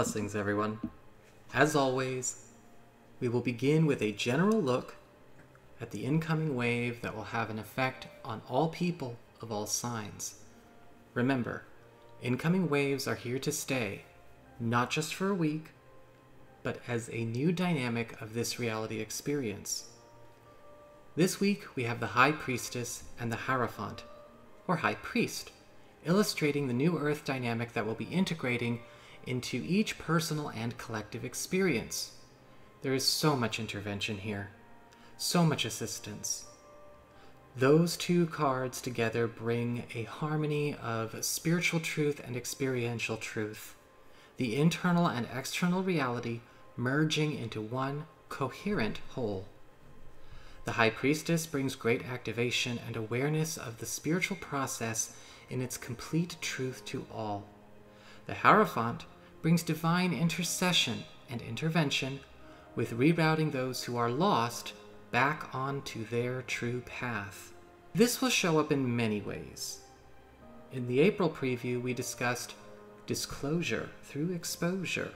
Blessings, everyone. As always, we will begin with a general look at the incoming wave that will have an effect on all people of all signs. Remember, incoming waves are here to stay, not just for a week, but as a new dynamic of this reality experience. This week, we have the High Priestess and the Hierophant, or High Priest, illustrating the new Earth dynamic that will be integrating into each personal and collective experience. There is so much intervention here, so much assistance. Those two cards together bring a harmony of spiritual truth and experiential truth, the internal and external reality merging into one coherent whole. The High Priestess brings great activation and awareness of the spiritual process in its complete truth to all. The Hierophant brings divine intercession and intervention with rerouting those who are lost back onto their true path. This will show up in many ways. In the April preview, we discussed disclosure through exposure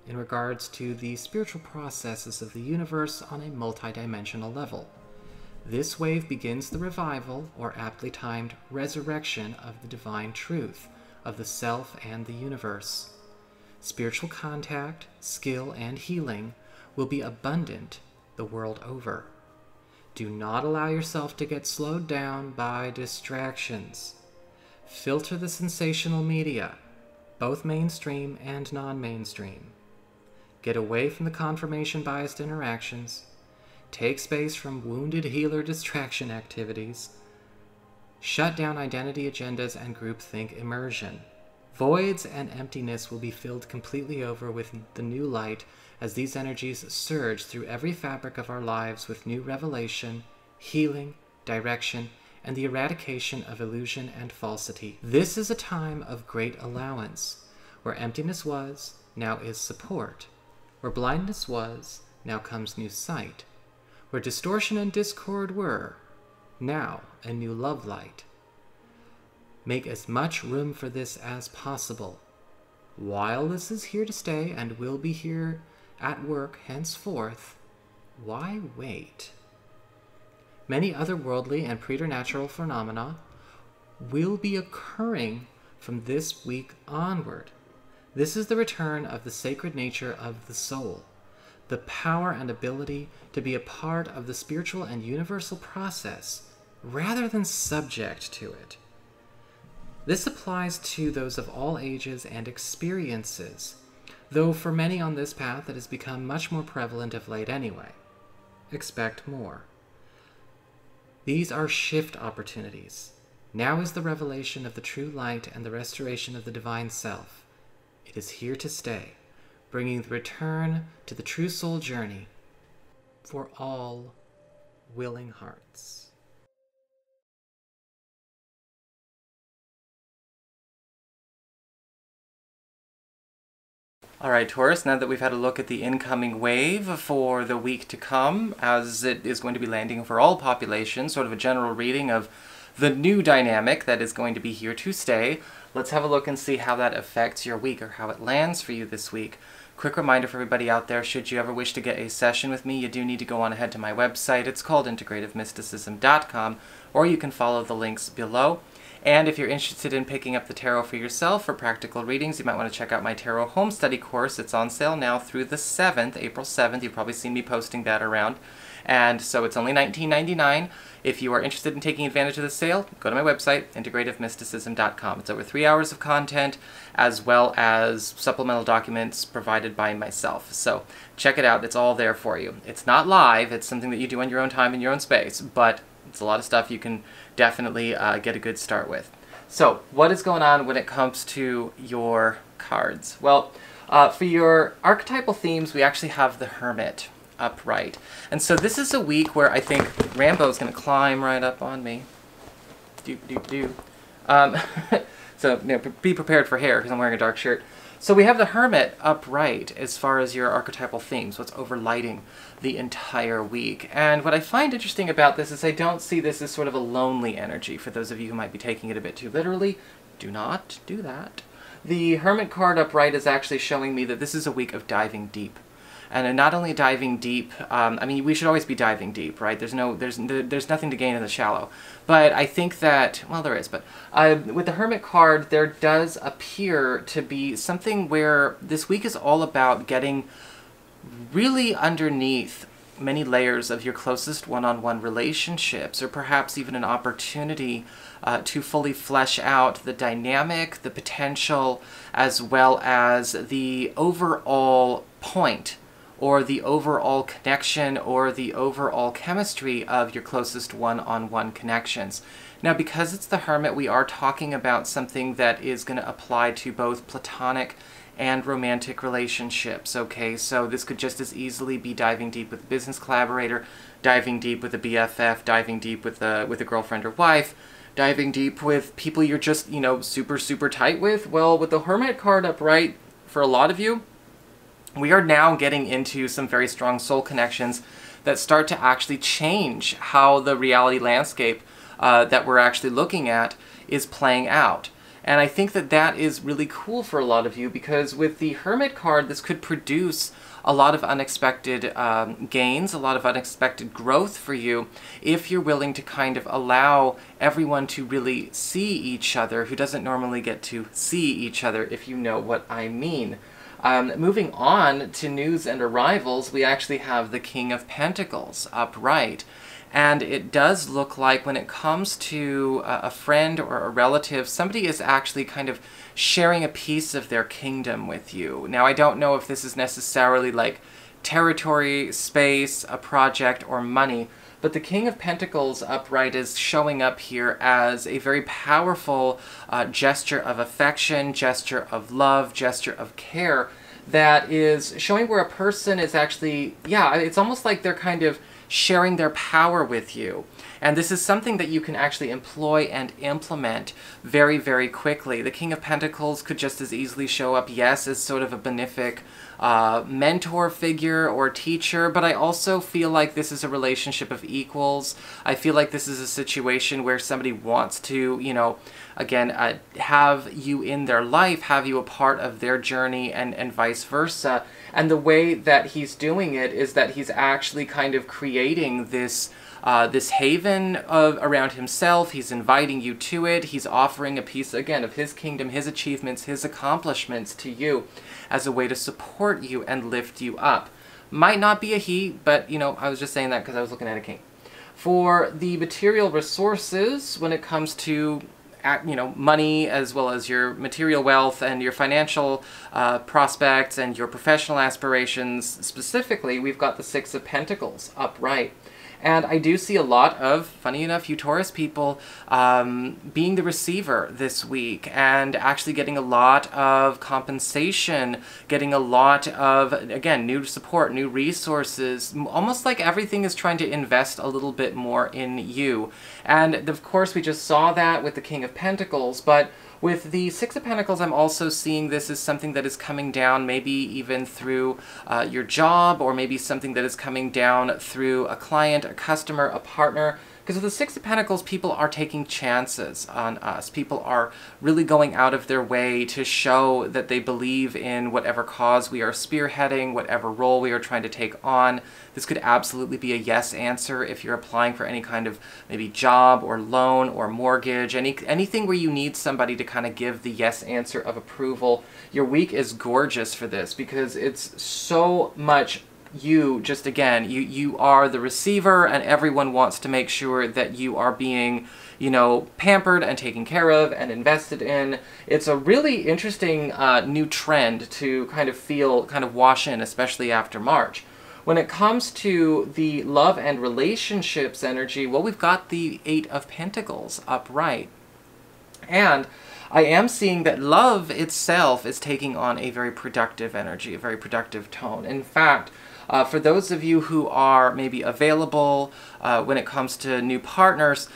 in regards to the spiritual processes of the universe on a multidimensional level. This wave begins the revival, or aptly timed resurrection, of the divine truth of the self and the universe. Spiritual contact, skill, and healing will be abundant the world over. Do not allow yourself to get slowed down by distractions. Filter the sensational media, both mainstream and non-mainstream. Get away from the confirmation-biased interactions. Take space from wounded healer distraction activities. Shut down identity agendas and groupthink immersion. Voids and emptiness will be filled completely over with the new light as these energies surge through every fabric of our lives with new revelation, healing, direction, and the eradication of illusion and falsity. This is a time of great allowance. Where emptiness was, now is support. Where blindness was, now comes new sight. Where distortion and discord were, now a new love light. Make as much room for this as possible. While this is here to stay and will be here at work henceforth, why wait? Many otherworldly and preternatural phenomena will be occurring from this week onward. This is the return of the sacred nature of the soul, the power and ability to be a part of the spiritual and universal process rather than subject to it. This applies to those of all ages and experiences, though for many on this path it has become much more prevalent of late anyway. Expect more. These are shift opportunities. Now is the revelation of the true light and the restoration of the divine self. It is here to stay, bringing the return to the true soul journey for all willing hearts. Alright, Taurus, now that we've had a look at the incoming wave for the week to come, as it is going to be landing for all populations, sort of a general reading of the new dynamic that is going to be here to stay, let's have a look and see how that affects your week, or how it lands for you this week. Quick reminder for everybody out there, should you ever wish to get a session with me, you do need to go on ahead to my website. It's called integrativemysticism.com, or you can follow the links below. And if you're interested in picking up the tarot for yourself for practical readings, you might want to check out my tarot home study course. It's on sale now through the 7th, April 7th. You've probably seen me posting that around. And so it's only $19.99. If you are interested in taking advantage of the sale, go to my website, integrativemysticism.com. It's over 3 hours of content, as well as supplemental documents provided by myself. So check it out. It's all there for you. It's not live. It's something that you do on your own time in your own space, but it's a lot of stuff you can definitely get a good start with. So what is going on when it comes to your cards? Well, for your archetypal themes, we actually have the Hermit upright. And so this is a week where I think Rambo's going to climb right up on me. So you know, be prepared for hair because I'm wearing a dark shirt. So we have the Hermit upright as far as your archetypal themes, what's overlighting the entire week. And what I find interesting about this is I don't see this as sort of a lonely energy. For those of you who might be taking it a bit too literally, do not do that. the Hermit card upright is actually showing me that this is a week of diving deep. And not only diving deep, I mean, we should always be diving deep, right? There's nothing to gain in the shallow. But I think that, well, there is, but with the Hermit card, there does appear to be something where this week is all about getting really underneath many layers of your closest one-on-one relationships, or perhaps even an opportunity to fully flesh out the dynamic, the potential, as well as the overall point, or the overall connection, or the overall chemistry of your closest one-on-one connections. Now, because it's the Hermit, we are talking about something that is going to apply to both platonic and romantic relationships, okay? So this could just as easily be diving deep with a business collaborator, diving deep with a BFF, diving deep with a girlfriend or wife, diving deep with people you're just, you know, super, super tight with. Well, with the Hermit card upright, for a lot of you, we are now getting into some very strong soul connections that start to actually change how the reality landscape that we're actually looking at is playing out. And I think that that is really cool for a lot of you, because with the Hermit card, this could produce a lot of unexpected gains, a lot of unexpected growth for you, if you're willing to kind of allow everyone to really see each other who doesn't normally get to see each other, if you know what I mean. Moving on to news and arrivals, we actually have the King of Pentacles upright. And it does look like when it comes to a friend or a relative, somebody is actually kind of sharing a piece of their kingdom with you. Now, I don't know if this is necessarily like territory, space, a project, or money, but the King of Pentacles upright is showing up here as a very powerful gesture of affection, gesture of love, gesture of care, that is showing where a person is actually, yeah, it's almost like they're kind of sharing their power with you. And this is something that you can actually employ and implement very, very quickly. The King of Pentacles could just as easily show up, yes, as sort of a benefic mentor figure or teacher, but I also feel like this is a relationship of equals. I feel like this is a situation where somebody wants to, you know, again, have you in their life, have you a part of their journey, and vice versa. And the way that he's doing it is that he's actually kind of creating this this haven around himself. He's inviting you to it. He's offering a piece, again, of his kingdom, his achievements, his accomplishments to you as a way to support you and lift you up. Might not be a he, but, you know, I was just saying that because I was looking at a king. For the material resources, when it comes to you know, money, as well as your material wealth and your financial prospects and your professional aspirations specifically, we've got the Six of Pentacles upright. And I do see a lot of, funny enough, you Taurus people, being the receiver this week and actually getting a lot of compensation, getting a lot of, again, new support, new resources, almost like everything is trying to invest a little bit more in you. And of course, we just saw that with the King of Pentacles, but with the Six of Pentacles, I'm also seeing this as something that is coming down maybe even through your job, or maybe something that is coming down through a client, a customer, a partner. Because with the Six of Pentacles, people are taking chances on us. People are really going out of their way to show that they believe in whatever cause we are spearheading, whatever role we are trying to take on. This could absolutely be a yes answer if you're applying for any kind of maybe job or loan or mortgage, anything where you need somebody to kind of give the yes answer of approval. Your week is gorgeous for this because it's so much you, just again, you are the receiver, and everyone wants to make sure that you are being, you know, pampered and taken care of and invested in. It's a really interesting new trend to kind of wash in, especially after March. When it comes to the love and relationships energy, well, we've got the Eight of Pentacles upright. And I am seeing that love itself is taking on a very productive energy, a very productive tone. In fact, for those of you who are maybe available when it comes to new partners,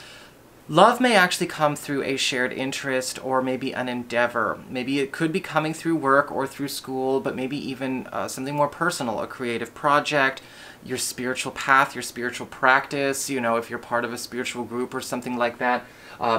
love may actually come through a shared interest or maybe an endeavor. Maybe it could be coming through work or through school, but maybe even something more personal, a creative project. your spiritual path, your spiritual practice, you know, if you're part of a spiritual group or something like that,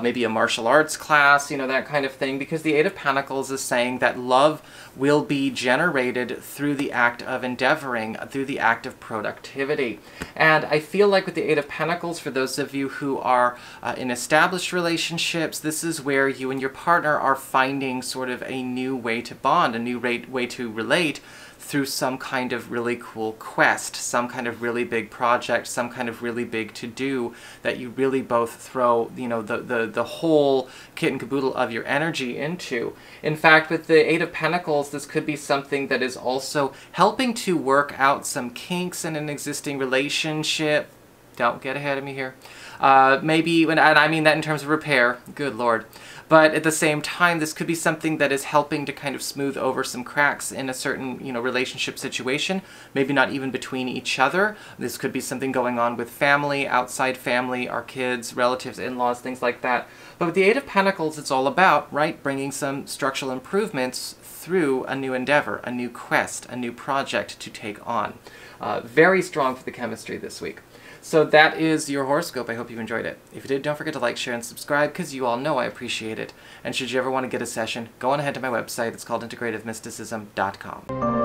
maybe a martial arts class, you know, that kind of thing, because the Eight of Pentacles is saying that love will be generated through the act of endeavoring, through the act of productivity. And I feel like with the Eight of Pentacles, for those of you who are in established relationships, this is where you and your partner are finding sort of a new way to bond, a new way to relate, through some kind of really cool quest, some kind of really big project, some kind of really big to-do that you really both throw, you know, the whole kit and caboodle of your energy into. In fact, with the Eight of Pentacles, this could be something that is also helping to work out some kinks in an existing relationship. Don't get ahead of me here. Maybe, and I mean that in terms of repair, good Lord. But at the same time, this could be something that is helping to kind of smooth over some cracks in a certain, you know, relationship situation, maybe not even between each other. This could be something going on with family, outside family, our kids, relatives, in-laws, things like that. But with the Eight of Pentacles, it's all about, right, bringing some structural improvements through a new endeavor, a new quest, a new project to take on. Very strong for the chemistry this week. So that is your horoscope. I hope you enjoyed it. If you did, don't forget to like, share, and subscribe, because you all know I appreciate it. And should you ever want to get a session, go on ahead to my website. It's called integrativemysticism.com.